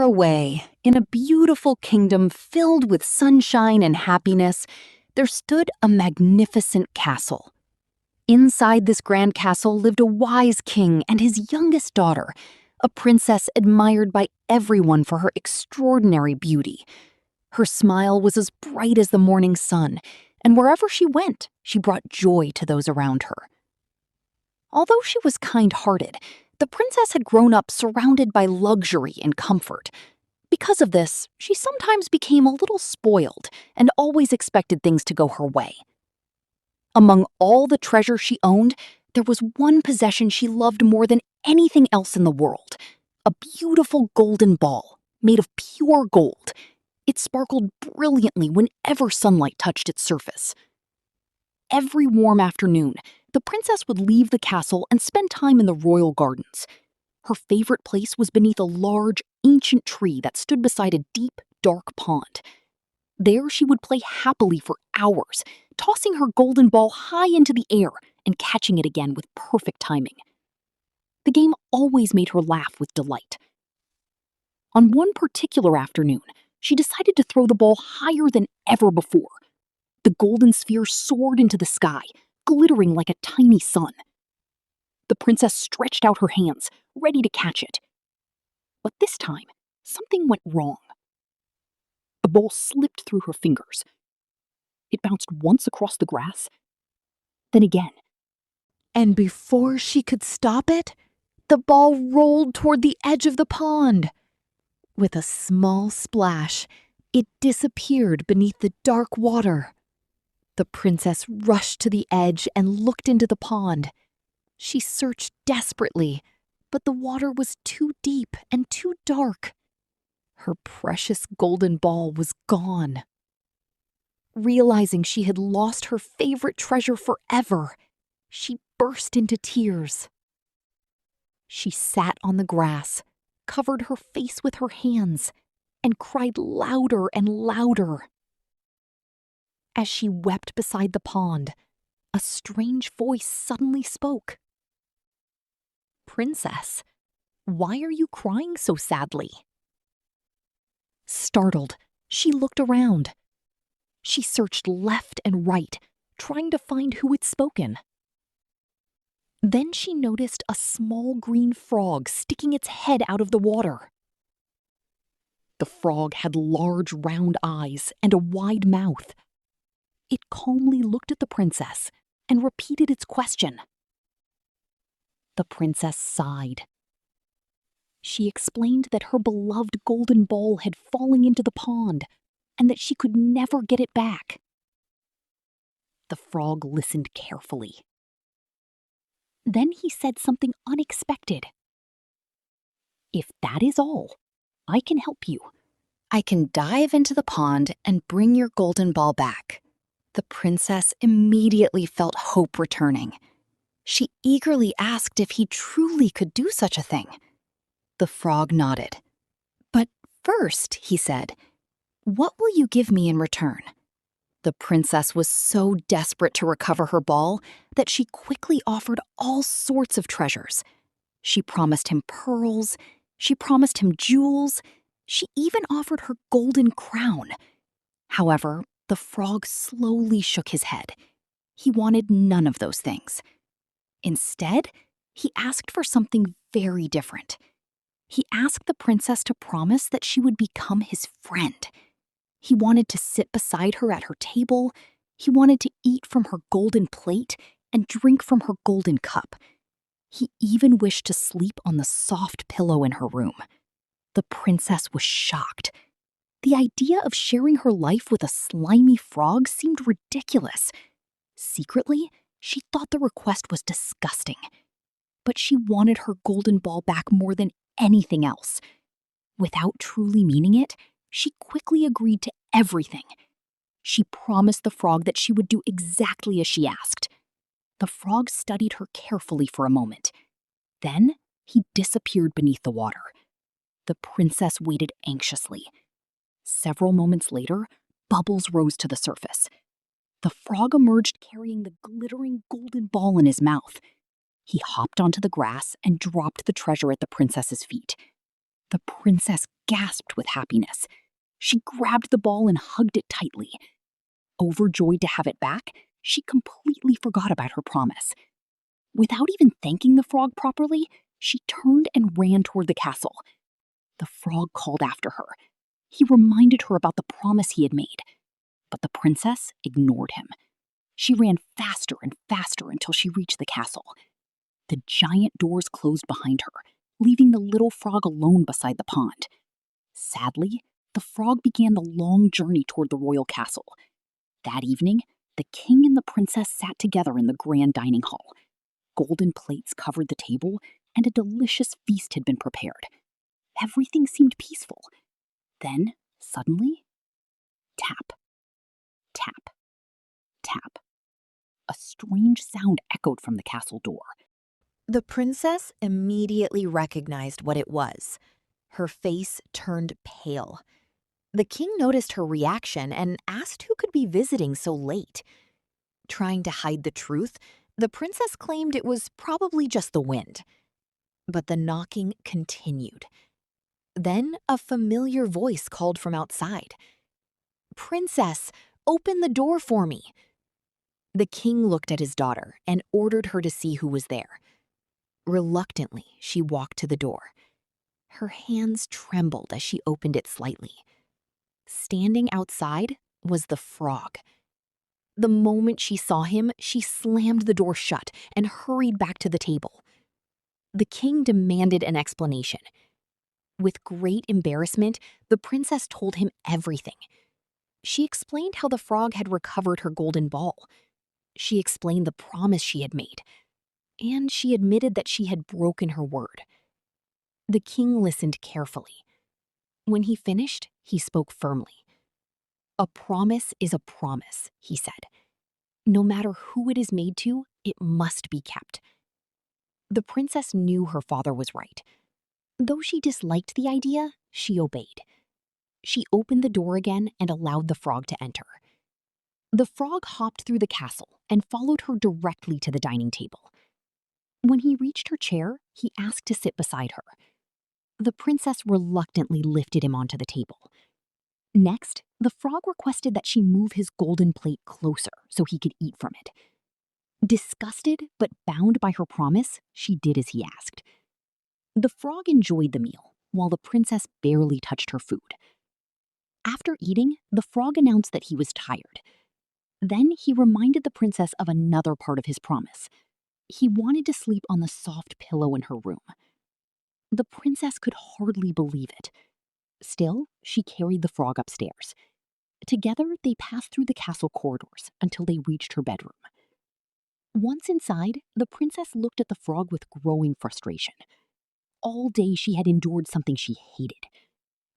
away, in a beautiful kingdom filled with sunshine and happiness, there stood a magnificent castle. Inside this grand castle lived a wise king and his youngest daughter, a princess admired by everyone for her extraordinary beauty. Her smile was as bright as the morning sun, and wherever she went, she brought joy to those around her. Although she was kind-hearted, the princess had grown up surrounded by luxury and comfort. Because of this, she sometimes became a little spoiled and always expected things to go her way. Among all the treasure she owned, there was one possession she loved more than anything else in the world: a beautiful golden ball made of pure gold. It sparkled brilliantly whenever sunlight touched its surface. Every warm afternoon, the princess would leave the castle and spend time in the royal gardens. Her favorite place was beneath a large, ancient tree that stood beside a deep, dark pond. There she would play happily for hours, tossing her golden ball high into the air and catching it again with perfect timing. The game always made her laugh with delight. On one particular afternoon, she decided to throw the ball higher than ever before. The golden sphere soared into the sky, glittering like a tiny sun. The princess stretched out her hands, ready to catch it. But this time, something went wrong. The ball slipped through her fingers. It bounced once across the grass, then again. And before she could stop it, the ball rolled toward the edge of the pond. With a small splash, it disappeared beneath the dark water. The princess rushed to the edge and looked into the pond. She searched desperately, but the water was too deep and too dark. Her precious golden ball was gone. Realizing she had lost her favorite treasure forever, she burst into tears. She sat on the grass, covered her face with her hands, and cried louder and louder. As she wept beside the pond, a strange voice suddenly spoke. "Princess, why are you crying so sadly?" Startled, she looked around. She searched left and right, trying to find who had spoken. Then she noticed a small green frog sticking its head out of the water. The frog had large round eyes and a wide mouth. It calmly looked at the princess and repeated its question. The princess sighed. She explained that her beloved golden ball had fallen into the pond and that she could never get it back. The frog listened carefully. Then he said something unexpected. "If that is all, I can help you. I can dive into the pond and bring your golden ball back." The princess immediately felt hope returning. She eagerly asked if he truly could do such a thing. The frog nodded. "But first," he said, "what will you give me in return?" The princess was so desperate to recover her ball that she quickly offered all sorts of treasures. She promised him pearls, she promised him jewels, she even offered her golden crown. However, the frog slowly shook his head. He wanted none of those things. Instead, he asked for something very different. He asked the princess to promise that she would become his friend. He wanted to sit beside her at her table. He wanted to eat from her golden plate and drink from her golden cup. He even wished to sleep on the soft pillow in her room. The princess was shocked. The idea of sharing her life with a slimy frog seemed ridiculous. Secretly, she thought the request was disgusting. But she wanted her golden ball back more than anything else. Without truly meaning it, she quickly agreed to everything. She promised the frog that she would do exactly as she asked. The frog studied her carefully for a moment. Then he disappeared beneath the water. The princess waited anxiously. Several moments later, bubbles rose to the surface. The frog emerged carrying the glittering golden ball in his mouth. He hopped onto the grass and dropped the treasure at the princess's feet. The princess gasped with happiness. She grabbed the ball and hugged it tightly. Overjoyed to have it back, she completely forgot about her promise. Without even thanking the frog properly, she turned and ran toward the castle. The frog called after her. He reminded her about the promise he had made. But the princess ignored him. She ran faster and faster until she reached the castle. The giant doors closed behind her, leaving the little frog alone beside the pond. Sadly, the frog began the long journey toward the royal castle. That evening, the king and the princess sat together in the grand dining hall. Golden plates covered the table, and a delicious feast had been prepared. Everything seemed peaceful. Then, suddenly, tap, tap, tap. A strange sound echoed from the castle door. The princess immediately recognized what it was. Her face turned pale. The king noticed her reaction and asked who could be visiting so late. Trying to hide the truth, the princess claimed it was probably just the wind. But the knocking continued. Then a familiar voice called from outside. "Princess, open the door for me." The king looked at his daughter and ordered her to see who was there. Reluctantly, she walked to the door. Her hands trembled as she opened it slightly. Standing outside was the frog. The moment she saw him, she slammed the door shut and hurried back to the table. The king demanded an explanation. With great embarrassment, the princess told him everything. She explained how the frog had recovered her golden ball. She explained the promise she had made. And she admitted that she had broken her word. The king listened carefully. When he finished, he spoke firmly. "A promise is a promise," he said. "No matter who it is made to, it must be kept." The princess knew her father was right. Though she disliked the idea, she obeyed. She opened the door again and allowed the frog to enter. The frog hopped through the castle and followed her directly to the dining table. When he reached her chair, he asked to sit beside her. The princess reluctantly lifted him onto the table. Next, the frog requested that she move his golden plate closer so he could eat from it. Disgusted but bound by her promise, she did as he asked. The frog enjoyed the meal, while the princess barely touched her food. After eating, the frog announced that he was tired. Then he reminded the princess of another part of his promise. He wanted to sleep on the soft pillow in her room. The princess could hardly believe it. Still, she carried the frog upstairs. Together, they passed through the castle corridors until they reached her bedroom. Once inside, the princess looked at the frog with growing frustration. All day she had endured something she hated.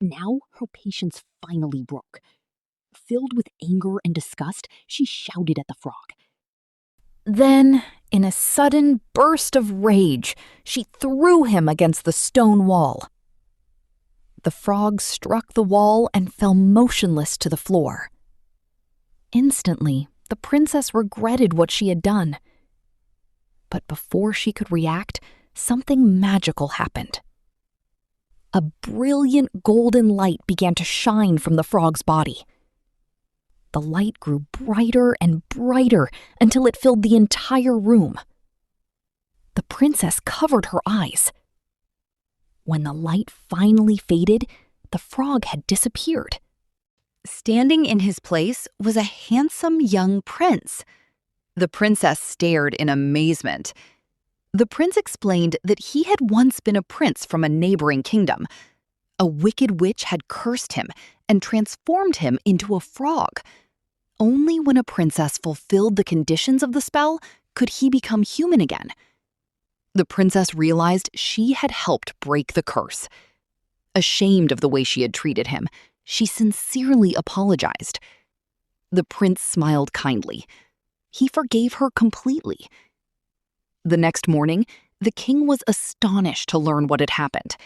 Now her patience finally broke. Filled with anger and disgust, she shouted at the frog. Then, in a sudden burst of rage, she threw him against the stone wall. The frog struck the wall and fell motionless to the floor. Instantly, the princess regretted what she had done. But before she could react, something magical happened. A brilliant golden light began to shine from the frog's body. The light grew brighter and brighter until it filled the entire room. The princess covered her eyes. When the light finally faded, the frog had disappeared. Standing in his place was a handsome young prince. The princess stared in amazement. The prince explained that he had once been a prince from a neighboring kingdom. A wicked witch had cursed him and transformed him into a frog. Only when a princess fulfilled the conditions of the spell could he become human again. The princess realized she had helped break the curse. Ashamed of the way she had treated him, she sincerely apologized. The prince smiled kindly. He forgave her completely. The next morning, the king was astonished to learn what had happened.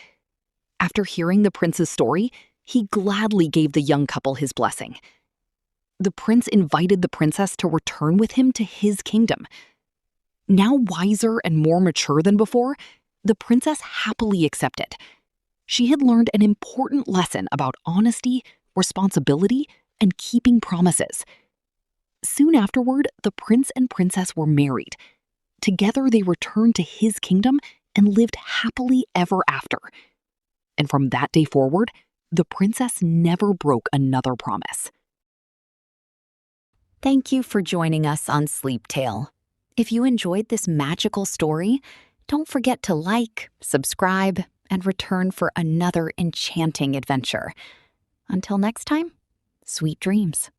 After hearing the prince's story, he gladly gave the young couple his blessing. The prince invited the princess to return with him to his kingdom. Now wiser and more mature than before, the princess happily accepted. She had learned an important lesson about honesty, responsibility, and keeping promises. Soon afterward, the prince and princess were married. Together, they returned to his kingdom and lived happily ever after. And from that day forward, the princess never broke another promise. Thank you for joining us on Sleep Tale. If you enjoyed this magical story, don't forget to like, subscribe, and return for another enchanting adventure. Until next time, sweet dreams.